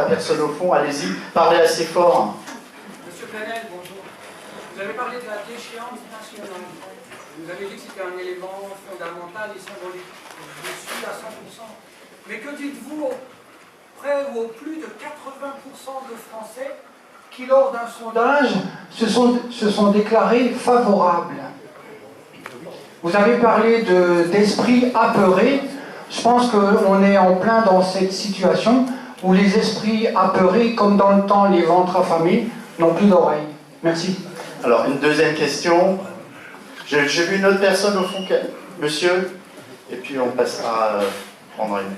personne au fond, allez-y, parlez assez fort. Monsieur Planel, bonjour. Vous avez parlé de la déchéance nationale. Vous avez dit que c'était un élément fondamental et symbolique. Je suis à 100%. Mais que dites-vous près ou au plus de 80% de Français qui, lors d'un sondage, se sont déclarés favorables? Vous avez parlé d'esprit apeuré. Je pense qu'on est en plein dans cette situation où les esprits apeurés, comme dans le temps les ventres affamés, n'ont plus d'oreilles. Merci. Alors, une deuxième question. J'ai vu une autre personne au fond, monsieur, et puis on passera à prendre une.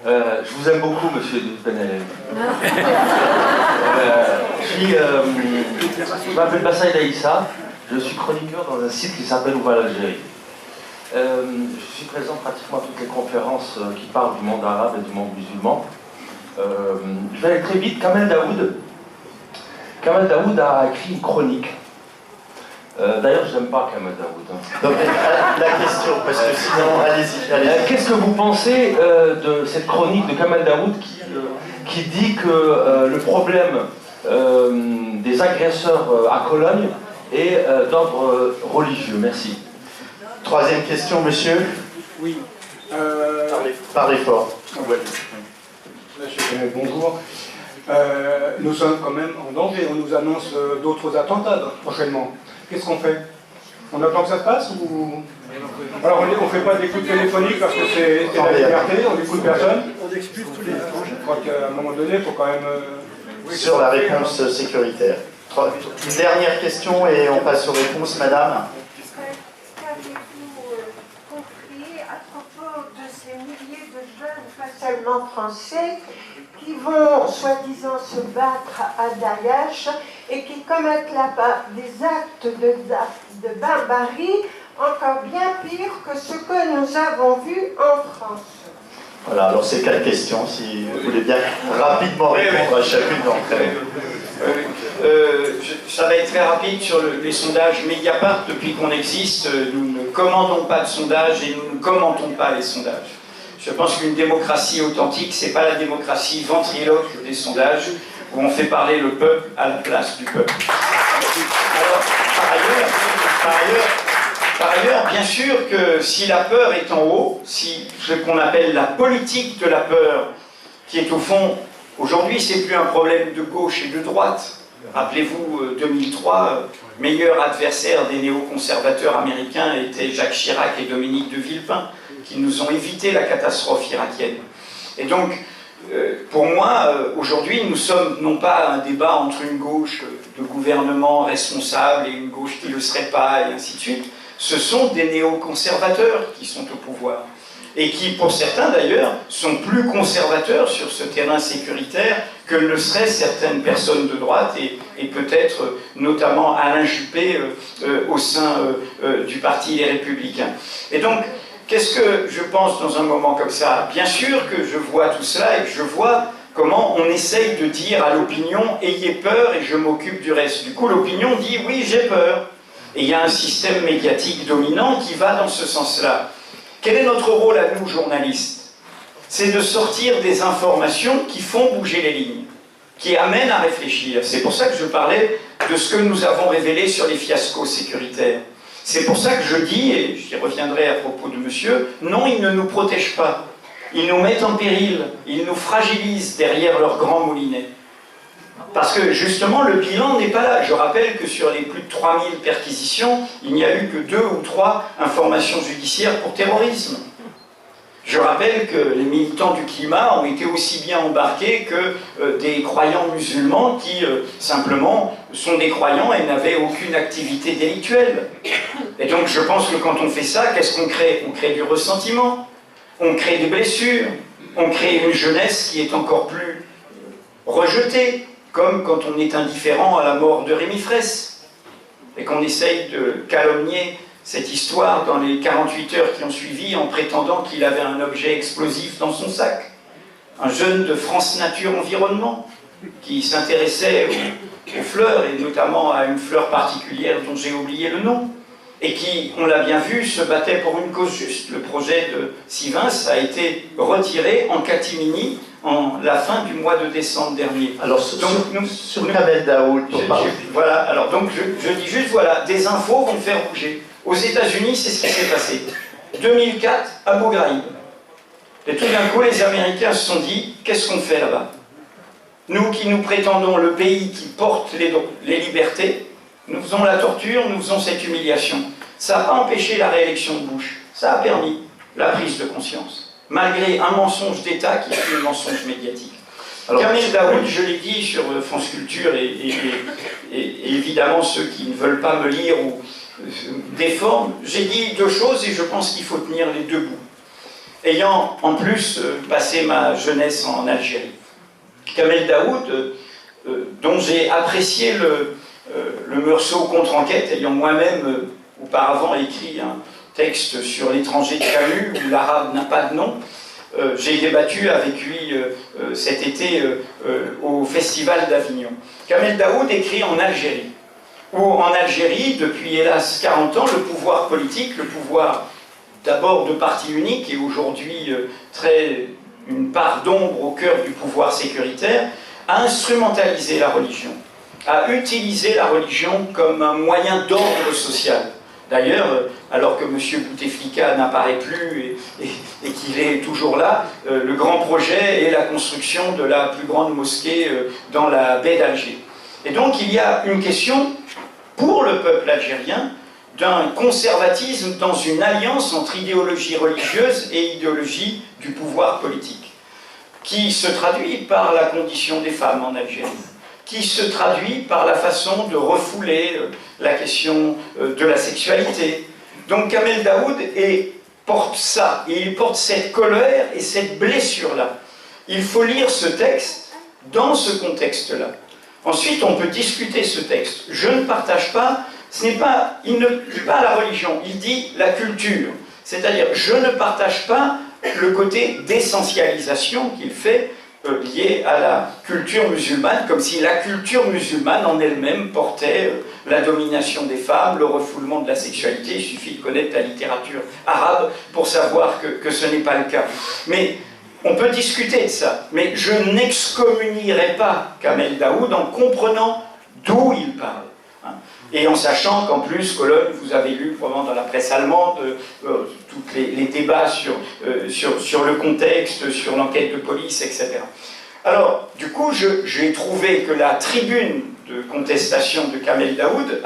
Je vous aime beaucoup, monsieur Penel. Je m'appelle Bassaïd Aïssa, je suis chroniqueur dans un site qui s'appelle Où va l'Algérie. Je suis présent pratiquement à toutes les conférences qui parlent du monde arabe et du monde musulman. Je vais aller très vite. Kamel Daoud a écrit une chronique. D'ailleurs, je n'aime pas Kamel Daoud. Donc, la question, parce que sinon, allez-y. Qu'est-ce que vous pensez de cette chronique de Kamel Daoud qui dit que le problème des agresseurs à Cologne est d'ordre religieux? Merci. Troisième question, monsieur. Oui. Parlez fort. Ouais. Bonjour. Nous sommes quand même en danger. On nous annonce d'autres attentats prochainement. Qu'est-ce qu'on fait? On attend que ça se passe ou... Alors on ne fait pas d'écoute téléphonique parce que c'est la liberté, on n'écoute personne. On expulse tous les étrangers. Je crois qu'à un moment donné, il faut quand même... Sur la réponse sécuritaire. Une dernière question et on passe aux réponses, madame. Qu'avez-vous compris à propos de ces milliers de jeunes, pas seulement français, qui vont soi-disant se battre à Daesh et qui commettent là-bas des actes de barbarie encore bien pires que ce que nous avons vu en France? Voilà, alors c'est quelle question, si vous voulez bien rapidement répondre à chacune d'entre elles. Ça va être très rapide sur les sondages Mediapart. Depuis qu'on existe, nous ne commandons pas de sondages et nous ne commentons pas les sondages. Je pense qu'une démocratie authentique, c'est pas la démocratie ventriloque des sondages, où on fait parler le peuple à la place du peuple. Alors, par ailleurs, bien sûr que si la peur est en haut, si ce qu'on appelle la politique de la peur, qui est au fond, aujourd'hui, c'est plus un problème de gauche et de droite. Rappelez-vous, 2003, meilleur adversaire des néoconservateurs américains étaient Jacques Chirac et Dominique de Villepin, qui nous ont évité la catastrophe irakienne. Et donc, pour moi, aujourd'hui, nous sommes non pas un débat entre une gauche de gouvernement responsable et une gauche qui ne le serait pas, et ainsi de suite. Ce sont des néoconservateurs qui sont au pouvoir. Et qui, pour certains d'ailleurs, sont plus conservateurs sur ce terrain sécuritaire que le seraient certaines personnes de droite et peut-être notamment Alain Juppé au sein du Parti Les Républicains. Et donc, qu'est-ce que je pense dans un moment comme ça? Bien sûr que je vois tout cela et que je vois comment on essaye de dire à l'opinion « ayez peur et je m'occupe du reste ». Du coup, l'opinion dit « oui, j'ai peur ». Et il y a un système médiatique dominant qui va dans ce sens-là. Quel est notre rôle à nous, journalistes? C'est de sortir des informations qui font bouger les lignes, qui amènent à réfléchir. C'est pour ça que je parlais de ce que nous avons révélé sur les fiascos sécuritaires. C'est pour ça que je dis, et j'y reviendrai à propos de monsieur, non, ils ne nous protègent pas. Ils nous mettent en péril, ils nous fragilisent derrière leur grand moulinet. Parce que justement, le bilan n'est pas là. Je rappelle que sur les plus de 3000 perquisitions, il n'y a eu que 2 ou 3 informations judiciaires pour terrorisme. Je rappelle que les militants du climat ont été aussi bien embarqués que des croyants musulmans qui, simplement, sont des croyants et n'avaient aucune activité délictuelle. Et donc, je pense que quand on fait ça, qu'est-ce qu'on crée? On crée du ressentiment, on crée des blessures, on crée une jeunesse qui est encore plus rejetée, comme quand on est indifférent à la mort de Rémi Fraisse, et qu'on essaye de calomnier cette histoire dans les 48 heures qui ont suivi en prétendant qu'il avait un objet explosif dans son sac. Un jeune de France Nature Environnement qui s'intéressait aux fleurs, et notamment à une fleur particulière dont j'ai oublié le nom. et qui, on l'a bien vu, se battait pour une cause juste. Le projet de Sivens a été retiré en catimini en la fin du mois de décembre dernier. Alors, sur Kamel Daoud, voilà, alors donc je dis juste, voilà, des infos vont faire bouger. Aux États-Unis, c'est ce qui s'est passé. 2004, Abu Ghraib. Et tout d'un coup, les Américains se sont dit, qu'est-ce qu'on fait là-bas? Nous qui nous prétendons le pays qui porte les libertés, nous faisons la torture, nous faisons cette humiliation. Ça n'a pas empêché la réélection de Bush. Ça a permis la prise de conscience, malgré un mensonge d'État qui fut un mensonge médiatique. Kamel Daoud, je l'ai dit sur France Culture, et évidemment ceux qui ne veulent pas me lire ou déforment, j'ai dit deux choses et je pense qu'il faut tenir les deux bouts. Ayant en plus passé ma jeunesse en Algérie. Kamel Daoud, dont j'ai apprécié le morceau contre-enquête, ayant moi-même auparavant écrit un texte sur l'étranger de Camus, où l'arabe n'a pas de nom. J'ai débattu avec lui cet été au Festival d'Avignon. Kamel Daoud écrit en Algérie, où en Algérie, depuis hélas 40 ans, le pouvoir politique, le pouvoir d'abord de parti unique et aujourd'hui une part d'ombre au cœur du pouvoir sécuritaire, a instrumentalisé la religion, a utilisé la religion comme un moyen d'ordre social. D'ailleurs, alors que M. Bouteflika n'apparaît plus et qu'il est toujours là, le grand projet est la construction de la plus grande mosquée dans la baie d'Alger. Et donc il y a une question pour le peuple algérien d'un conservatisme dans une alliance entre idéologie religieuse et idéologie du pouvoir politique, qui se traduit par la condition des femmes en Algérie, qui se traduit par la façon de refouler la question de la sexualité. Donc Kamel Daoud porte ça, et il porte cette colère et cette blessure-là. Il faut lire ce texte dans ce contexte-là. Ensuite, on peut discuter ce texte. Je ne partage pas, il ne dit pas la religion, il dit la culture. C'est-à-dire, je ne partage pas le côté d'essentialisation qu'il fait lié à la culture musulmane, comme si la culture musulmane en elle-même portait la domination des femmes, le refoulement de la sexualité. Il suffit de connaître la littérature arabe pour savoir que ce n'est pas le cas. Mais on peut discuter de ça, mais je n'excommunierai pas Kamel Daoud en comprenant d'où il parle. Et en sachant qu'en plus, Cologne, vous avez lu probablement dans la presse allemande tous les débats sur le contexte, sur l'enquête de police, etc. Alors, du coup, j'ai trouvé que la tribune de contestation de Kamel Daoud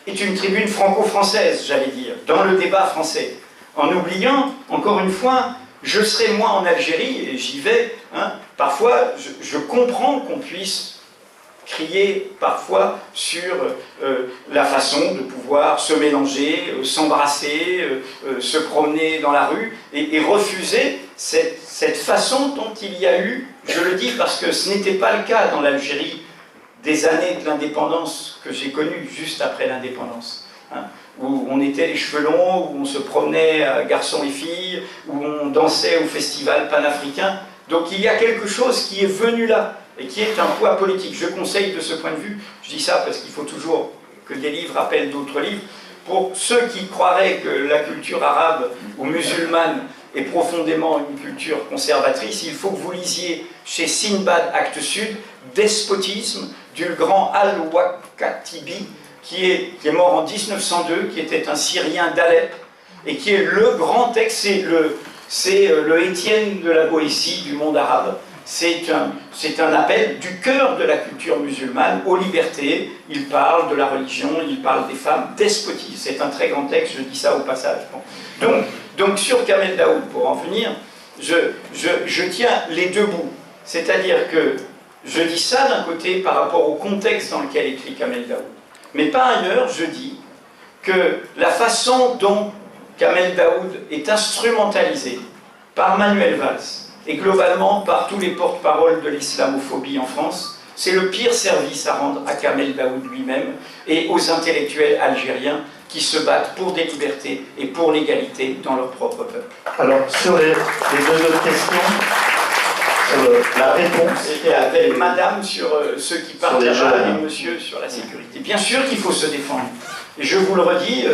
est une tribune franco-française, j'allais dire, dans le débat français. En oubliant, encore une fois, je serai moi en Algérie, et j'y vais, parfois, je comprends qu'on puisse crier parfois sur la façon de pouvoir se mélanger, s'embrasser, se promener dans la rue et refuser cette façon dont il y a eu, je le dis parce que ce n'était pas le cas dans l'Algérie des années de l'indépendance que j'ai connues juste après l'indépendance, où on était les cheveux longs, où on se promenait garçons et filles, où on dansait au festival panafricain. Donc il y a quelque chose qui est venu là, et qui est un poids politique. Je conseille de ce point de vue, je dis ça parce qu'il faut toujours que des livres appellent d'autres livres, pour ceux qui croiraient que la culture arabe ou musulmane est profondément une culture conservatrice, il faut que vous lisiez chez Sinbad Actes Sud, Despotisme, du grand Al-Waqatibi, qui est mort en 1902, qui était un Syrien d'Alep, et qui est le grand texte, c'est le Étienne de la Boétie du monde arabe. C'est un appel du cœur de la culture musulmane aux libertés. Il parle de la religion, il parle des femmes, despotisme. C'est un très grand texte, je dis ça au passage. Bon. Donc sur Kamel Daoud, pour en venir, je tiens les deux bouts. C'est-à-dire que je dis ça d'un côté par rapport au contexte dans lequel écrit Kamel Daoud. Mais par ailleurs, je dis que la façon dont Kamel Daoud est instrumentalisé par Manuel Valls, et globalement par tous les porte-paroles de l'islamophobie en France, c'est le pire service à rendre à Kamel Daoud lui-même et aux intellectuels algériens qui se battent pour des libertés et pour l'égalité dans leur propre peuple. Alors, sur les deux autres questions, la réponse... C'était avec madame sur ceux qui partent là et monsieur sur la sécurité. Bien sûr qu'il faut se défendre. Et je vous le redis,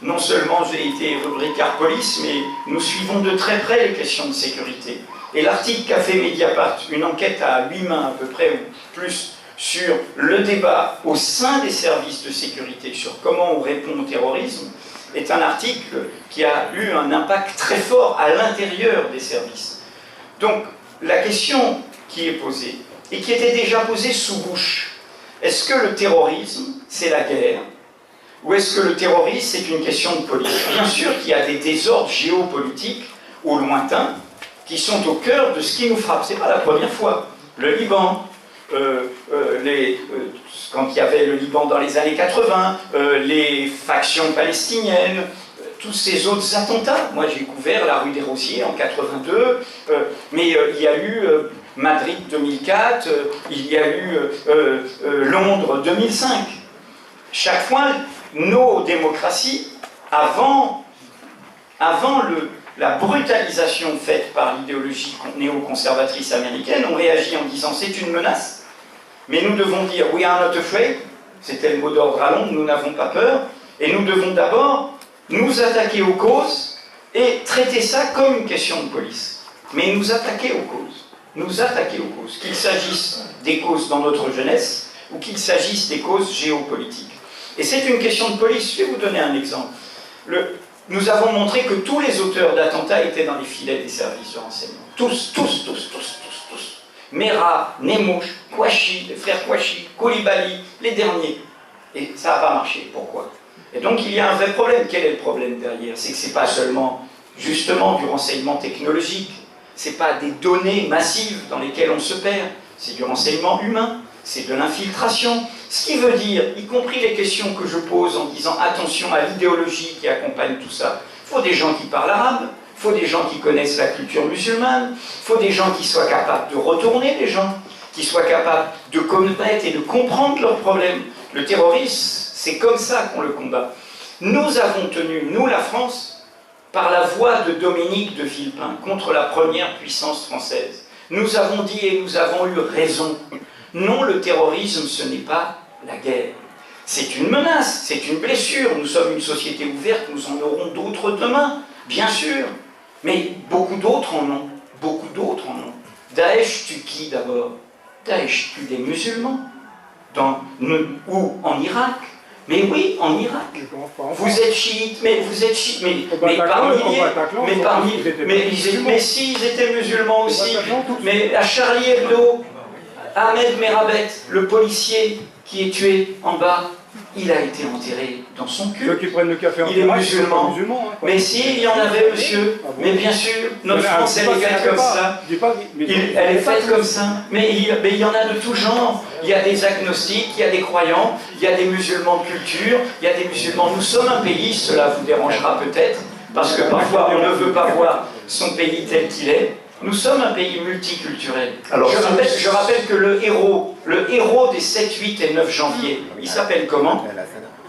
non seulement j'ai été rubricard police, mais nous suivons de très près les questions de sécurité. Et l'article qu'a fait Mediapart, une enquête à 8 mains à peu près, ou plus, sur le débat au sein des services de sécurité, sur comment on répond au terrorisme, est un article qui a eu un impact très fort à l'intérieur des services. Donc, la question qui est posée, et qui était déjà posée sous Bush, est-ce que le terrorisme, c'est la guerre? Ou est-ce que le terrorisme, c'est une question de politique? Bien sûr qu'il y a des désordres géopolitiques au lointain qui sont au cœur de ce qui nous frappe. Ce n'est pas la première fois. Le Liban, quand il y avait le Liban dans les années 80, les factions palestiniennes, tous ces autres attentats. Moi, j'ai couvert la rue des Rosiers en 82, mais il y a eu Madrid 2004, il y a eu Londres 2005. Chaque fois, nos démocraties, avant la brutalisation faite par l'idéologie néoconservatrice américaine, ont réagi en disant c'est une menace, mais nous devons dire we are not afraid, c'était le mot d'ordre à Londres, nous n'avons pas peur, et nous devons d'abord nous attaquer aux causes et traiter ça comme une question de police. Mais nous attaquer aux causes, qu'il s'agisse des causes dans notre jeunesse ou qu'il s'agisse des causes géopolitiques. Et c'est une question de police. Je vais vous donner un exemple. Nous avons montré que tous les auteurs d'attentats étaient dans les filets des services de renseignement. Tous. Mera, Nemouche, Kouachi, les frères Kouachi, Koulibaly, les derniers. Et ça n'a pas marché. Pourquoi? Et donc il y a un vrai problème. Quel est le problème derrière? C'est que ce n'est pas seulement, justement, du renseignement technologique. Ce n'est pas des données massives dans lesquelles on se perd. C'est du renseignement humain. C'est de l'infiltration. Ce qui veut dire, y compris les questions que je pose en disant attention à l'idéologie qui accompagne tout ça. Il faut des gens qui parlent arabe, il faut des gens qui connaissent la culture musulmane, il faut des gens qui soient capables de retourner les gens, qui soient capables de connaître et de comprendre leurs problèmes. Le terrorisme, c'est comme ça qu'on le combat. Nous avons tenu, nous la France, par la voix de Dominique de Villepin, contre la première puissance française. Nous avons dit et nous avons eu raison. Non, le terrorisme, ce n'est pas la guerre. C'est une menace, c'est une blessure. Nous sommes une société ouverte, nous en aurons d'autres demain, bien sûr. Mais beaucoup d'autres en ont. Beaucoup d'autres en ont. Daesh tue qui d'abord? Daesh tue des musulmans. Ou en Irak. Mais oui, en Irak. Vous êtes chiite, mais vous êtes chiite, mais si, ils étaient musulmans aussi. Mais à Charlie Hebdo, Ahmed Merabet, le policier qui est tué en bas, il a été enterré dans son cul. Ceux qui prennent le café en il est musulman. Mais si, il y en avait, monsieur. Mais bien sûr, notre France, elle est faite comme ça. Elle est faite comme ça. Mais il y en a de tout genre. Il y a des agnostiques, il y a des croyants, il y a des musulmans de culture, il y a des musulmans. Nous sommes un pays, cela vous dérangera peut-être, parce que parfois on ne veut pas voir son pays tel qu'il est. Nous sommes un pays multiculturel. Alors, je rappelle que le héros des 7, 8 et 9 janvier, il s'appelle comment?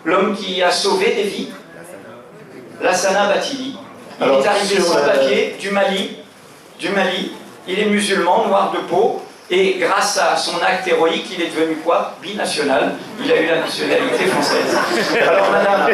L'homme qui a sauvé des vies? Lassana Bathily. Il est arrivé sans papier du Mali. Il est musulman, noir de peau. Et grâce à son acte héroïque, il est devenu quoi? Binational. Il a eu la nationalité française. Alors, madame...